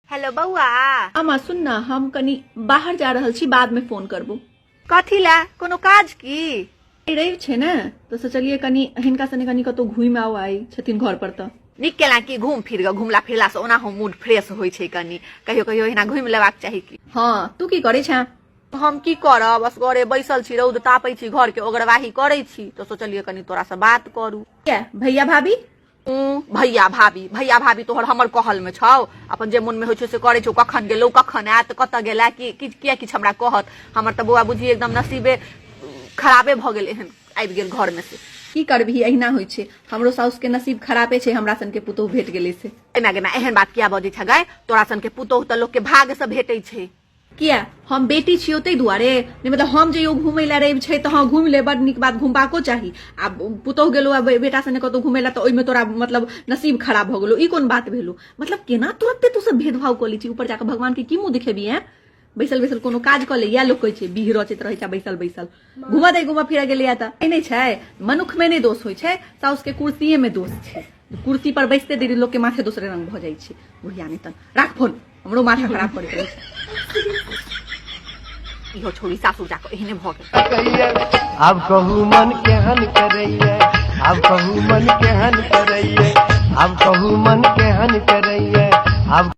Hello बउआ। अमा सुन ना, हम कनी बाहर जा रहल छी, बाद में फोन करबो। कथी ला, कोनो काज की? रवि छे ना, तो सोचलिए कनी हिनका सने कनी कतो घुम आओ आई छथिन घर पर त नीक केला की घूम फिर ग, घुमला फिरला से ओना हो मूड फ्रेश होई छे, कनी कहियो कहियो एना घुम लेबाक चाही की। हाँ, तू की करे छा? हम की करब, बस घरे बैसल छी, रौद तापै छी, घर के ओगरवाही करै छी, तो सोचलिए कनी तोरा से बात करू। क्या भैया भाभी? भैया भाभी तोहर हमर कहल में छौ, अपन जे मन में होइ छौ से करे छौ। कखन गेलौ, कखन आयत, कत गेला, किया किछ हमरा कहत। हमर त बउआ बुझी एकदम नसीबे खराबे भ गेल, एहन आबि गेल घर में से। की करबी, अहिना होइ छे। हमरो साउस के नसीब खराबे छे, हमरा सन के पुतोह भेट गेले से। एना गेना एहन बात किया बजै छ गए? तोरा सन के पुतोह त लोग के भाग से भेटै छे। किया हम बेटी छियो तै दुआरे? नहीं मतलब हम जे घूमे ला रवि छे तो हाँ घूम ले, बड़ निक बात, घुमबाको चाही। आ पुतोह गेलो आ बेटा सने कतो घूमे ला तो ओइमे तोरा मतलब नसीब खराब भ गेलो, ई कोन बात भेलो? मतलब केना तुरंते तू सब भेदभाव क लै छी? ऊपर जाके भगवान के की मुंह दिखेबी हैं? बैसल बैसल कोनो काज क ले, या लोग कहै छै बीह रचैत रहै छै बैसल बैसल। घुमा दे, घुमा फिरा गेलिया त नै छै। मनुख में नै दोष होइ छै, साउस के कुर्सीए में दोष छै। कुर्सी पर बैसते देरी लोग के माथे दूसरे रंग भ जाइ छै। बुढ़िया नै तन राख फोन, हमरो माथा खराब करैत रहै छै। इहो छोड़ी सासुर जाके एहने भ गेल। अब कहू मन केहन करैया, अब कहू मन केहन करैया, अब कहू मन केहन करैया, अब